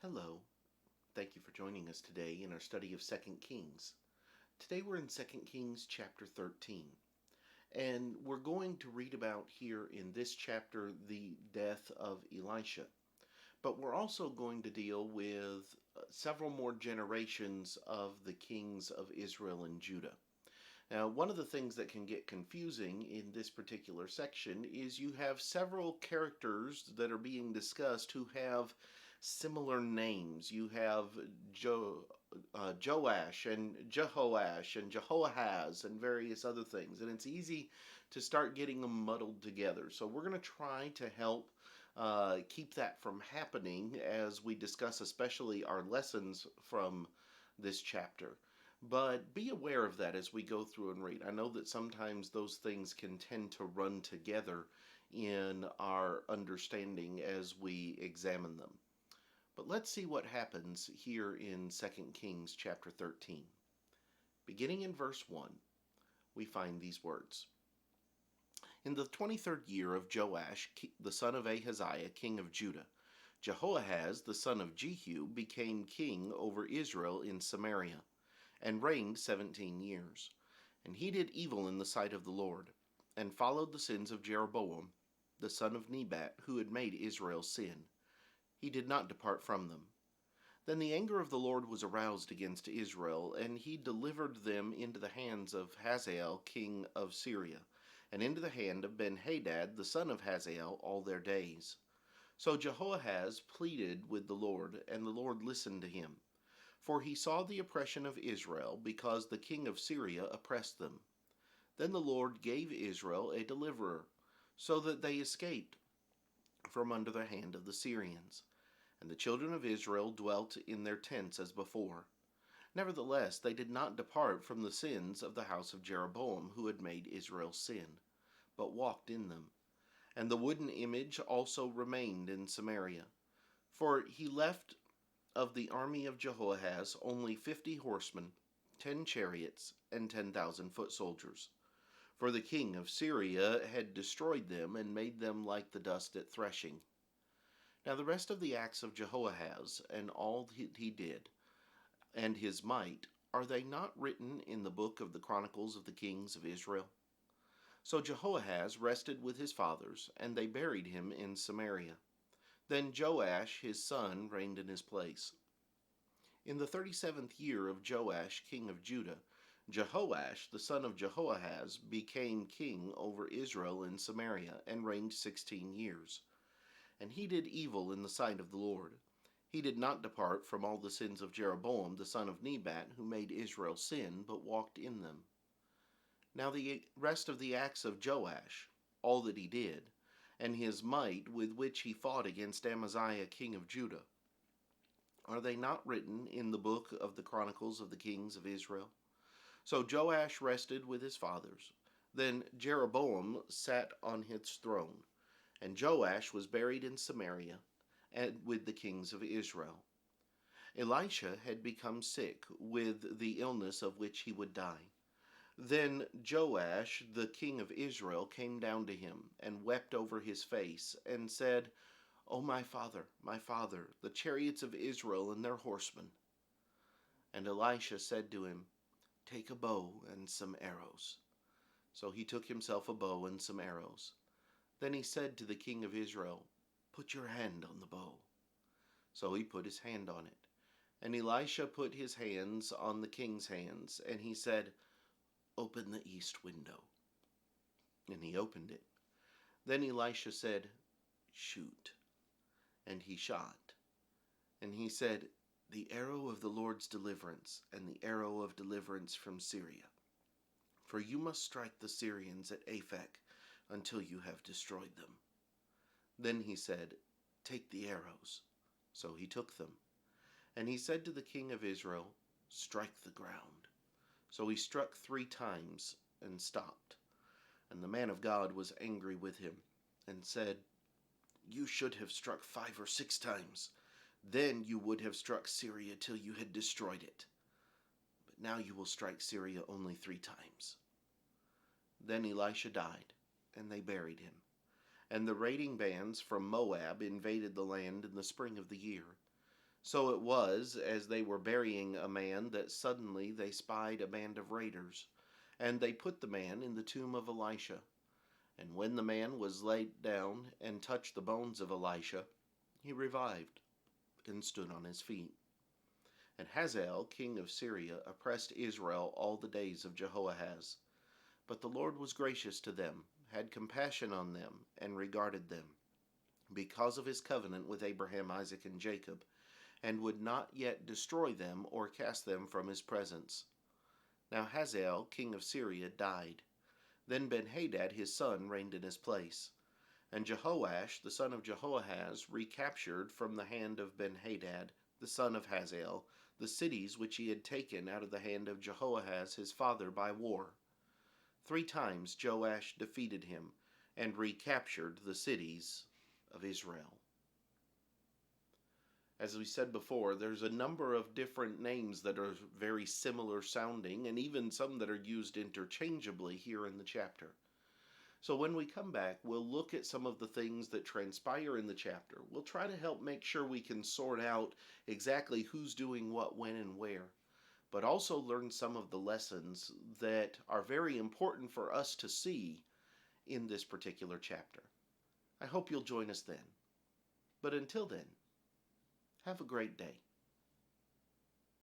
Hello. Thank you for joining us today in our study of Second Kings. Today we're in Second Kings chapter 13. And we're going to read about here in this chapter the death of Elisha. But we're also going to deal with several more generations of the kings of Israel and Judah. Now, one of the things that can get confusing in this particular section is you have several characters that are being discussed who have similar names. You have Joash and Jehoash and Jehoahaz and various other things, and it's easy to start getting them muddled together. So we're going to try to help keep that from happening as we discuss especially our lessons from this chapter. But be aware of that as we go through and read. I know that sometimes those things can tend to run together in our understanding as we examine them. But let's see what happens here in 2 Kings chapter 13. Beginning in verse 1, we find these words. In the 23rd year of Joash, the son of Ahaziah, king of Judah, Jehoahaz, the son of Jehu, became king over Israel in Samaria, and reigned 17 years. And he did evil in the sight of the Lord, and followed the sins of Jeroboam, the son of Nebat, who had made Israel sin. He did not depart from them. Then the anger of the Lord was aroused against Israel, and he delivered them into the hands of Hazael, king of Syria, and into the hand of Ben-Hadad, the son of Hazael, all their days. So Jehoahaz pleaded with the Lord, and the Lord listened to him. For he saw the oppression of Israel, because the king of Syria oppressed them. Then the Lord gave Israel a deliverer, so that they escaped from under the hand of the Syrians. And the children of Israel dwelt in their tents as before. Nevertheless, they did not depart from the sins of the house of Jeroboam, who had made Israel sin, but walked in them. And the wooden image also remained in Samaria. For he left of the army of Jehoahaz only 50 horsemen, 10 chariots, and 10,000 foot soldiers. For the king of Syria had destroyed them and made them like the dust at threshing. Now the rest of the acts of Jehoahaz, and all he did, and his might, are they not written in the book of the Chronicles of the Kings of Israel? So Jehoahaz rested with his fathers, and they buried him in Samaria. Then Joash his son reigned in his place. In the 37th year of Joash king of Judah, Jehoash the son of Jehoahaz became king over Israel in Samaria, and reigned 16 years. And he did evil in the sight of the Lord. He did not depart from all the sins of Jeroboam the son of Nebat, who made Israel sin, but walked in them. Now the rest of the acts of Joash, all that he did, and his might with which he fought against Amaziah king of Judah, are they not written in the book of the Chronicles of the Kings of Israel? So Joash rested with his fathers. Then Jeroboam sat on his throne, and Joash was buried in Samaria, and with the kings of Israel. Elisha had become sick with the illness of which he would die. Then Joash, the king of Israel, came down to him, and wept over his face, and said, O my father, the chariots of Israel and their horsemen. And Elisha said to him, Take a bow and some arrows. So he took himself a bow and some arrows. Then he said to the king of Israel, Put your hand on the bow. So he put his hand on it. And Elisha put his hands on the king's hands, and he said, Open the east window. And he opened it. Then Elisha said, Shoot. And he shot. And he said, The arrow of the Lord's deliverance, and the arrow of deliverance from Syria. For you must strike the Syrians at Aphek until you have destroyed them. Then he said, Take the arrows. So he took them. And he said to the king of Israel, Strike the ground. So he struck 3 times and stopped. And the man of God was angry with him, and said, You should have struck 5 or 6 times. Then you would have struck Syria till you had destroyed it. But now you will strike Syria only 3 times. Then Elisha died, and they buried him. And the raiding bands from Moab invaded the land in the spring of the year. So it was, as they were burying a man, that suddenly they spied a band of raiders, and they put the man in the tomb of Elisha. And when the man was laid down and touched the bones of Elisha, he revived and stood on his feet. And Hazael, king of Syria, oppressed Israel all the days of Jehoahaz. But the Lord was gracious to them, had compassion on them, and regarded them, because of his covenant with Abraham, Isaac, and Jacob, and would not yet destroy them or cast them from his presence. Now Hazael, king of Syria, died. Then Benhadad his son reigned in his place. And Jehoash, the son of Jehoahaz, recaptured from the hand of Benhadad, the son of Hazael, the cities which he had taken out of the hand of Jehoahaz his father by war. 3 times Joash defeated him, and recaptured the cities of Israel. As we said before, there's a number of different names that are very similar sounding, and even some that are used interchangeably here in the chapter. So when we come back, we'll look at some of the things that transpire in the chapter. We'll try to help make sure we can sort out exactly who's doing what, when, and where, but also learn some of the lessons that are very important for us to see in this particular chapter. I hope you'll join us then. But until then, have a great day.